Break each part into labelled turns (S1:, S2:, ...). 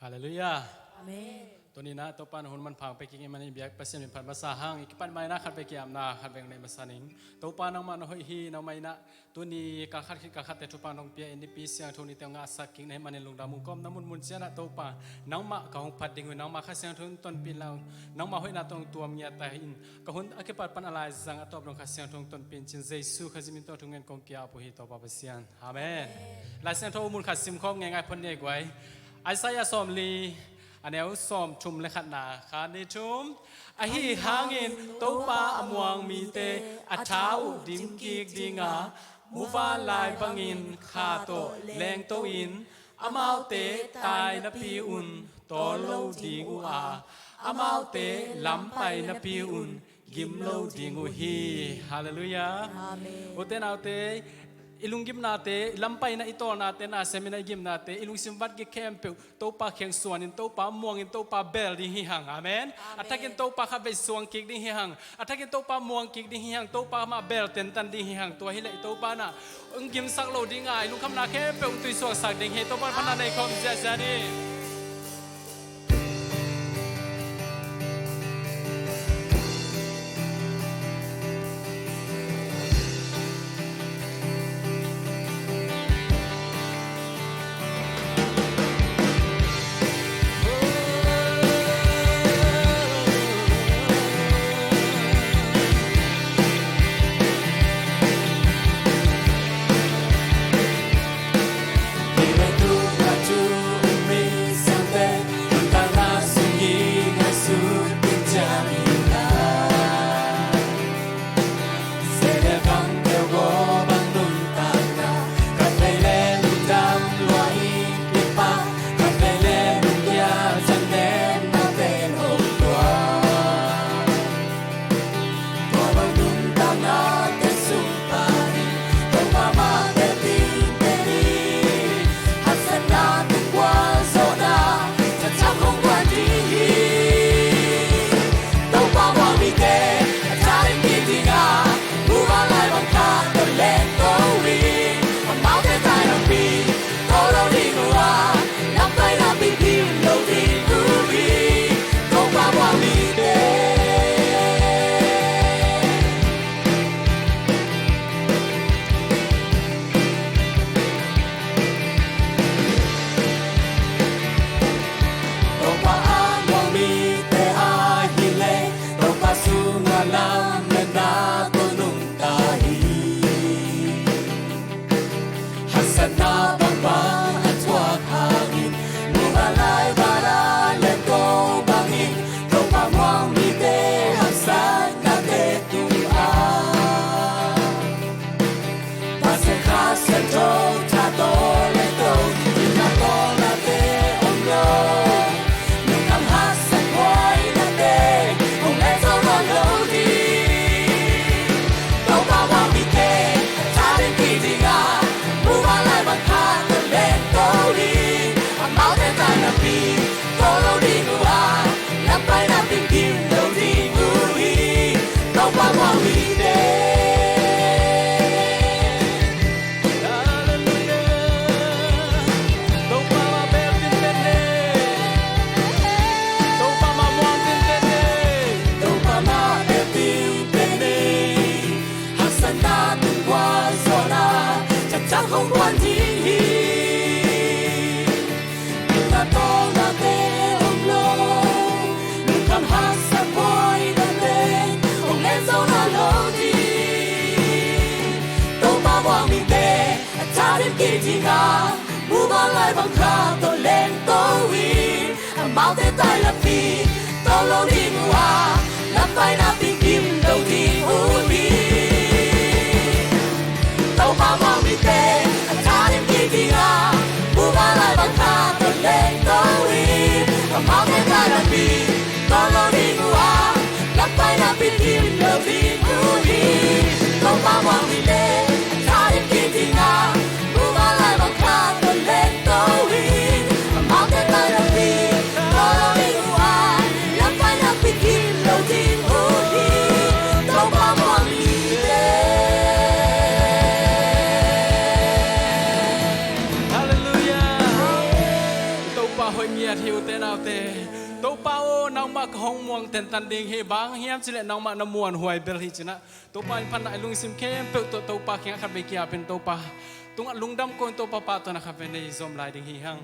S1: ฮาเลลูยา
S2: อาเมน
S1: ตัวนี้นะตัวปานหุ่นมันพังไปกินมันนี่เบียกไปเสียมพันภาษาห้างอีกปันไม่นะขัดไปเกี่ยมนาขัดแบ่งในภาษาหนิงตัวปานน้องมันหอยฮีน้องไม่นะตัวนี้กาขัดคิดกาขัดแต่ตัวปานน้องเปียอินดิปีเสียงทุนนี้เตียงอาสักกินให้มันในลุงดามุกอมน้ำมุนเสียนะตัวปาน้องมากะหงพัดดิ่งน้องมาข้าเสียงทุนต้นปีเราน้องมาหอยนาตรงตัวเมียแต่อินกะหุ่นอคิปัดปันอะไรสังอัตบน้องข้าเสียงทุนต้นปีจินเจสุข้าจิมินตัวทุงเงินกงเกียปุหิตัวปาเปเสียนอาเมนลายเสียงทุนมุนขัดซิมคองง่ายๆพ้นเอกไว้ไอซายาสอมลีอันนี้สอมชุมเลขัดนาขาในชุมอาฮีหางินตัวปลาอมวงมีเตอัชาอุดิมกีกดิงามูฟาลายปังินคาโตแรงโตอินอามาเตตายนปีอุนโตโลดิงูอาอามาเตล้ำไปนปีอุนกิมโลดิงูฮีฮาเลลูยาโอเตนาเตilung gim nate lampai na ito nate na semina gim nate ilung simbat ge kempe to pa kheng suanin to pa muangin to pa bel di hihang amen atakin to pa khabe suang kik di hihang atakin to pa muang kik di hihang to pa ma bel ten tan di hihang to hile to pa na ung gim sak lo di ngai ilung kham na kempe ung tui suang sak ding he to pa phana nei khom ja ja ni มากห้องม่วงเต็นตันดิงเฮบางเฮียมจิเลน้องมาน้ำมวนหวยเบลฮิจินะตัวปานพันไอลุงซิมเข้มเปิดตัวปาเขียงขัดไปเกียเป็นตัวปาตุงลุงดำโกนตัวปาตัวนะครับเป็นในซอมลายดิงฮีฮัง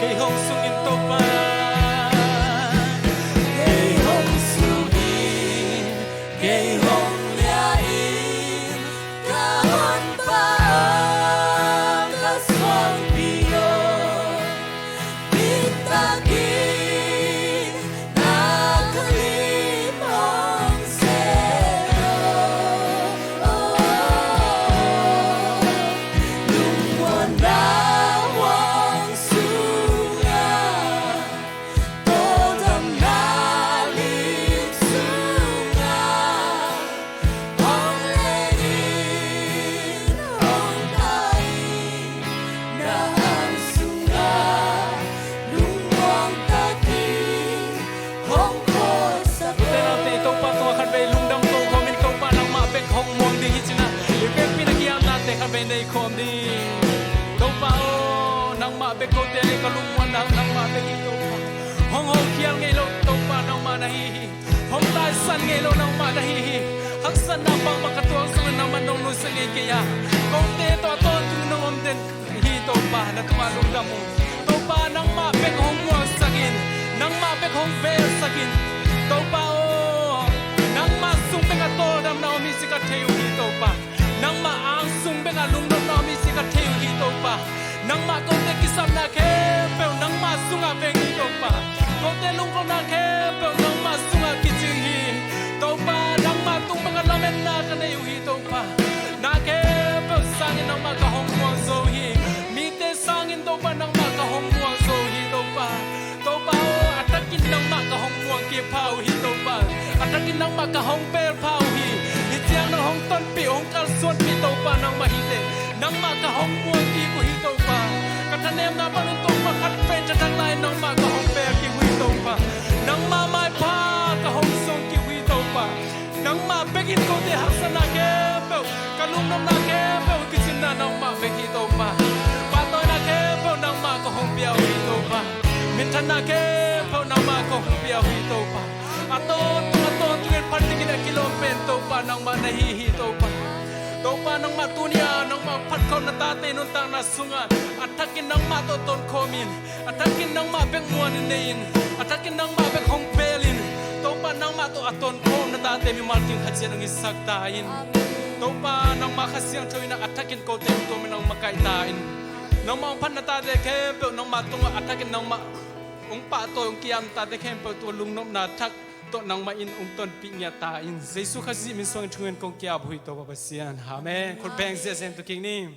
S1: cây hồng sung in tô pa
S2: cây hồng sung in cây hồng lia in ca hon pa ca swang pio pitagi na kalim hong sero lung muôn na wang sunga tô đầm na lim sunga hong lên in hong tai na ang sunga lung muang ta kin hong ko sa
S1: Te na te tô pa to khat be lung dam to khom in tô pa nang ma pek hong mong ding hi china i pek pi na kiam na te khat be nei khom ding tô pa o nang ma pek ko te ka lung wan nang ma pek in tô pa hong hong kiang ngei lo tô pa nang ma na hi hong tai san ngei lo nang ma na hi hak san na pang ma ka to sang nang ma nong nu sa ngei ke ya ko te to tu nong om den hi tô pa na tu ma lung dam tô pa nang ma pek hong mo sagin nang ma pek hong ve sagin tô pa o nang ma sung pe ka to dam na mi si ka theu hi tô pa nang ma ang sung pe ka lung dam na mi si ka theu hi tô pa nang ma ko te ki sam na ke pe nang ma sung a ve hi tô pa ko te lung ko na ke pe nang ma sung a ki ching hi tô pa nang ma tung pe ka la men na ka nei hi tô pa na ke pe sang nang ma ka hong mo zo hi mi te sang in tô pa nang ma ka hong mo zo hi tô pa atakin nang ma ka hong mo ke phao hi tô pa atakin nang ma ka hong per phao hi tiang nang hong ton pi hong kal suat pi tô pa nang ma hi te nang ma ka hong mo ki ku hi tô pa ka thanem na pa tô pa khat pe cha thang lai nang ma ka hong per ki hui tô pa nang ma mai pha ka hong song ki hui tô pa nang ma begin ko te hasana ke pe ka lum nam na ke pe ki chin na nang ma be ki tô pa pa to na ke pe nang ma ka hong pia hui tô pa min than na ke pe nang ma ka hong pia hui tô pa ato tu phan ti ki kilo pen tô pa nang ma na hi tô pa tô pa nang ma tunia nang ma phat khom na ta te nun tang na sunga atakin nang ma to ton khomin atakin nang ma bek muan nein atakin nang ma bek hong pelin tô pa nang ma to aton khom na ta te mi mal ting khachen ngi sak ta in tô pa nang ma khasiang thoina atakin ko te to mi nang ma kai ta in nang ma phan na ta de ke pe nang ma tung atakin nang ma ong pa to ong kiam ta de ke pe to lung nom na thak to nang ma in ong ton pi nya ta in jesu khazi min song thuen kong kya bhui to ba sian amen khol bang se sen to king nim